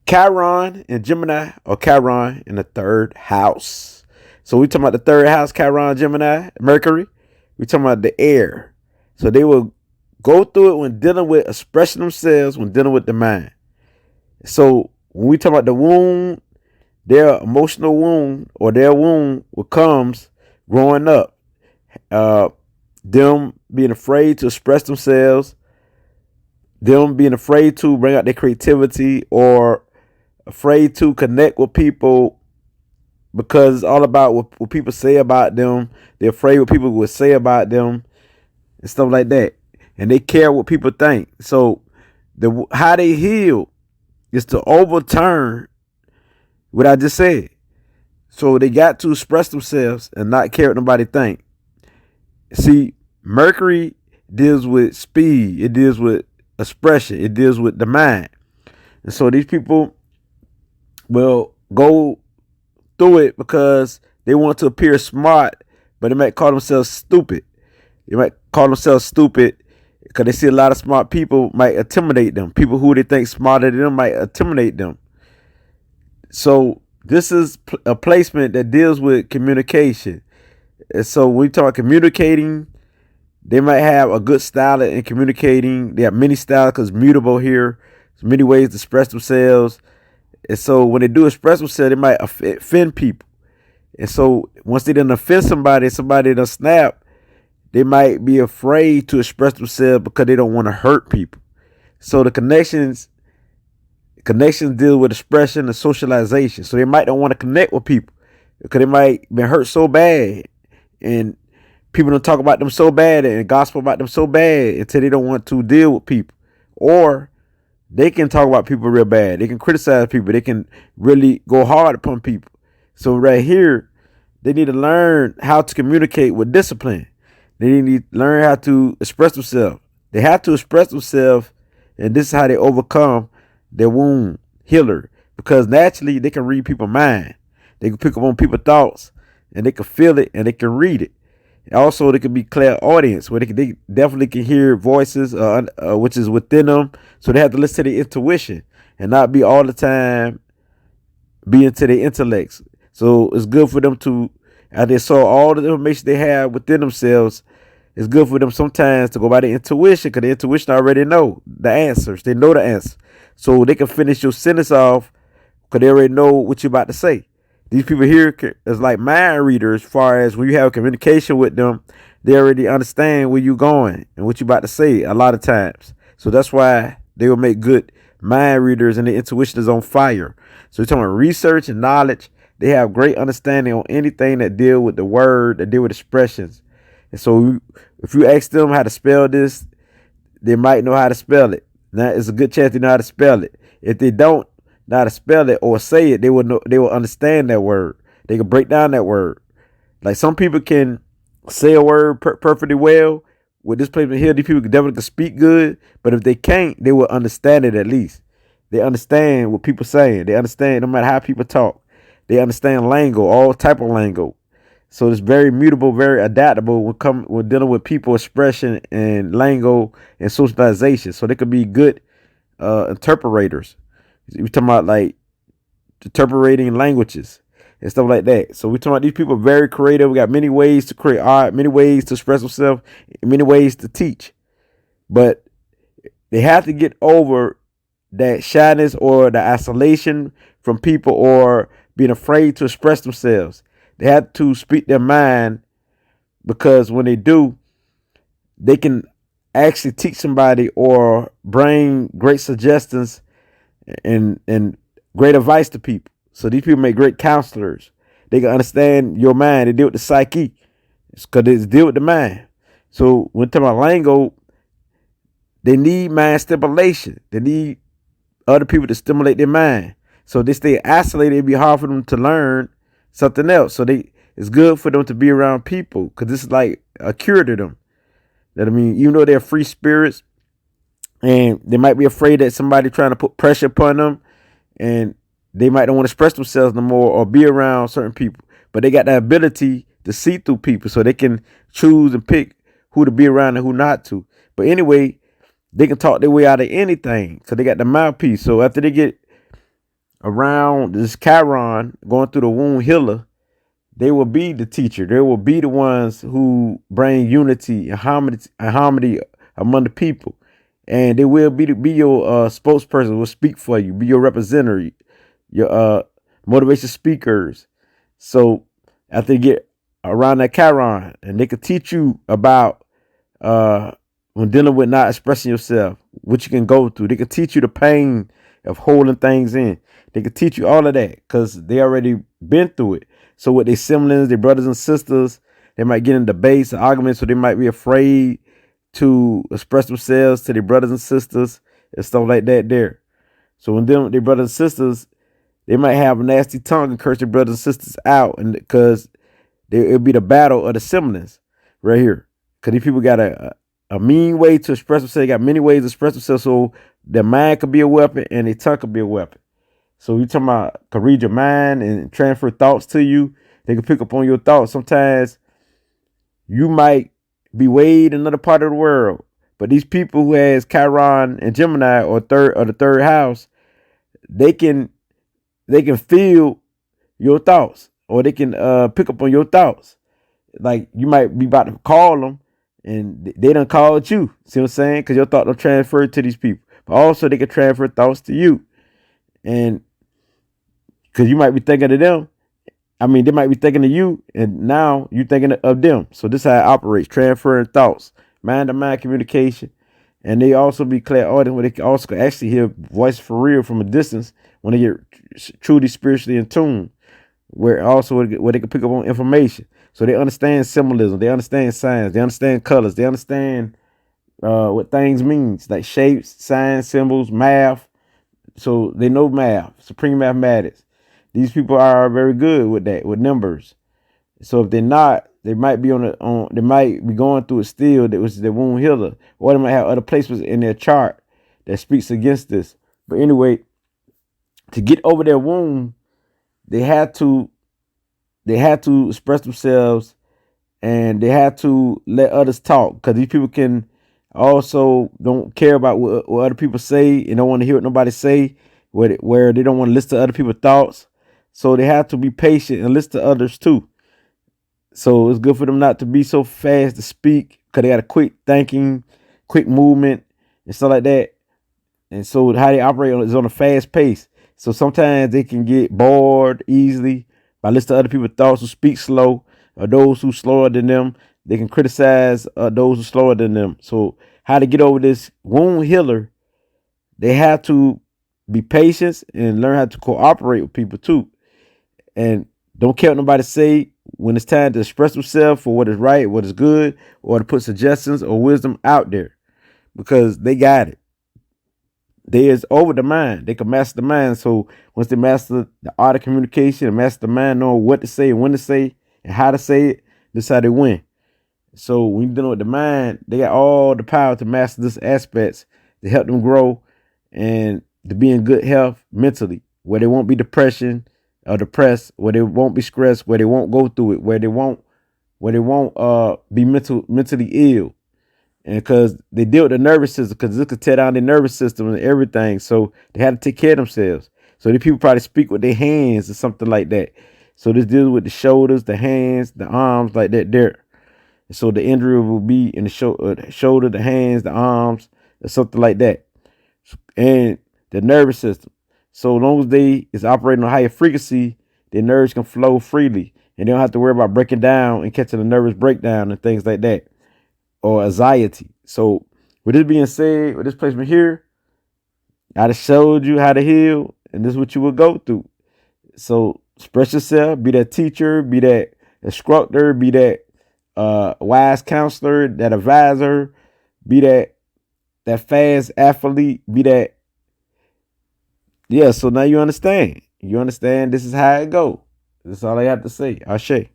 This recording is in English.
Chiron and Gemini, or Chiron in the third house. So we talking about the third house, Chiron, Gemini, Mercury. We talking about the air. So they will go through it when dealing with expressing themselves, when dealing with the mind. So when we talk about the wound, their emotional wound or their wound what comes growing up, them being afraid to express themselves, them being afraid to bring out their creativity, or afraid to connect with people because it's all about what people say about them. They're afraid what people would say about them and stuff like that. And they care what people think. So how they heal is to overturn what I just said. So they got to express themselves and not care what nobody think. See, Mercury deals with speed. It deals with expression. It deals with the mind. And so these people will go through it because they want to appear smart, but they might call themselves stupid. They might call themselves stupid because they see a lot of smart people might intimidate them. People who they think smarter than them might intimidate them. So this is a placement that deals with communication. And so when we talk communicating, they might have a good style in communicating. They have many styles because mutable here. There's many ways to express themselves. And so when they do express themselves, they might offend people. And so once they done offend somebody done snap, they might be afraid to express themselves because they don't want to hurt people. So the connections deal with expression and socialization. So they might don't want to connect with people because they might been hurt so bad, and people don't talk about them so bad and gospel about them so bad until they don't want to deal with people. Or they can talk about people real bad. They can criticize people. They can really go hard upon people. So right here, they need to learn how to communicate with discipline. They need to learn how to express themselves. They have to express themselves, and this is how they overcome their wound healer. Because naturally, they can read people's mind. They can pick up on people's thoughts, and they can feel it, and they can read it. Also, they can be clairaudience, where they definitely can hear voices, which is within them. So they have to listen to their intuition and not be all the time be into their intellects. So it's good for them to, as they saw all the information they have within themselves, it's good for them sometimes to go by their intuition, because the intuition already know the answers. They know the answer. So they can finish your sentence off because they already know what you're about to say. These people here is like mind readers, as far as when you have communication with them, they already understand where you're going and what you're about to say a lot of times. So that's why they will make good mind readers, and their intuition is on fire. So you're talking about research and knowledge. They have great understanding on anything that deal with the word, that deal with expressions. And so if you ask them how to spell this, they might know how to spell it. Now, it's a good chance they know how to spell it. If they don't know how to spell it or say it, they will understand that word. They can break down that word. Like some people can say a word perfectly well. With this placement here, these people definitely can speak good. But if they can't, they will understand it at least. They understand what people saying. They understand no matter how people talk. They understand lingo, all type of lingo. So it's very mutable, very adaptable when dealing with people, expression, and lingo and socialization. So they could be good interpreters. We're talking about like interpreting languages and stuff like that. So we're talking about these people are very creative. We got many ways to create art, many ways to express themselves, many ways to teach. But they have to get over that shyness or the isolation from people, or being afraid to express themselves. They have to speak their mind, because when they do, they can actually teach somebody or bring great suggestions and great advice to people. So these people make great counselors. They can understand your mind. They deal with the psyche, because they deal with the mind. So when talking about lingo, they need mind stimulation. They need other people to stimulate their mind. So if they stay isolated, it'd be hard for them to learn something else. So it's good for them to be around people, because this is like a cure to them. That I mean, even though they're free spirits, and they might be afraid that somebody trying to put pressure upon them, and they might don't want to express themselves no more or be around certain people. But they got the ability to see through people, so they can choose and pick who to be around and who not to. But anyway, they can talk their way out of anything, so they got the mouthpiece. So after they get around this Chiron going through the womb healer, they will be the teacher. They will be the ones who bring unity and harmony among the people. And they will be your spokesperson, will speak for you, be your representative, your motivation speakers. So after you get around that Chiron, and they can teach you about uh, when dealing with not expressing yourself, what you can go through. They can teach you the pain of holding things in. They can teach you all of that because they already been through it. So with their siblings, their brothers and sisters, they might get in debates and arguments, so they might be afraid to express themselves to their brothers and sisters and stuff like that there. So when them their brothers and sisters, they might have a nasty tongue and curse their brothers and sisters out, and because it'll be the battle of the siblings right here. Because these people got a mean way to express themselves. They got many ways to express themselves. So their mind could be a weapon and their tongue could be a weapon. So you talking about can read your mind and transfer thoughts to you. They can pick up on your thoughts. Sometimes you might be way in another part of the world, but these people who has Chiron and Gemini or the third house, they can feel your thoughts, or they can pick up on your thoughts. Like you might be about to call them, and they done called you. See what I'm saying? Because your thought don't transfer to these people, but also they can transfer thoughts to you, and because you might be thinking of them. I mean, they might be thinking of you, and now you thinking of them. So this is how it operates: transferring thoughts, mind-to-mind communication, and they also be clairaudient, where they can also actually hear voice for real from a distance when they get truly spiritually in tune. Where also where they can pick up on information, so they understand symbolism, they understand signs, they understand colors, they understand what things means, like shapes, signs, symbols, math. So they know math, supreme mathematics. These people are very good with that, with numbers. So if they're not, they might be they might be going through it still. That was the womb healer, or they might have other placements in their chart that speaks against this. But anyway, to get over their womb, they had to express themselves, and they had to let others talk, because these people can also don't care about what other people say and don't want to hear what nobody say, where they don't want to listen to other people's thoughts. So they have to be patient and listen to others too. So it's good for them not to be so fast to speak, because they got a quick thinking, quick movement, and stuff like that. And so how they operate is on a fast pace. So sometimes they can get bored easily by listening to other people's thoughts who speak slow, or those who slower than them. They can criticize those who slower than them. So how to get over this wound healer, they have to be patient and learn how to cooperate with people too. And don't care what nobody say when it's time to express themselves for what is right, what is good, or to put suggestions or wisdom out there, because they got it. They is over the mind. They can master the mind. So once they master the art of communication and master the mind, knowing what to say and when to say and how to say it, this is how they win. So when you're dealing with the mind, they got all the power to master this aspects to help them grow and to be in good health mentally, where they won't be depression or depressed, where they won't be stressed, where they won't go through it, where they won't be mentally ill. And because they deal with the nervous system, because this could tear down their nervous system and everything. So they had to take care of themselves. So these people probably speak with their hands or something like that. So this deals with the shoulders, the hands, the arms, like that there. And so the injury will be in the shoulder, the hands, the arms, or something like that. And the nervous system. So long as they is operating on higher frequency, their nerves can flow freely. And they don't have to worry about breaking down and catching a nervous breakdown and things like that, or anxiety. So with this being said, with this placement here, I just showed you how to heal, and this is what you will go through. So express yourself, be that teacher, be that instructor, be that wise counselor, that advisor, be that fast athlete, be that. Yeah, so now you understand. You understand this is how it go. That's all I have to say. Ashe.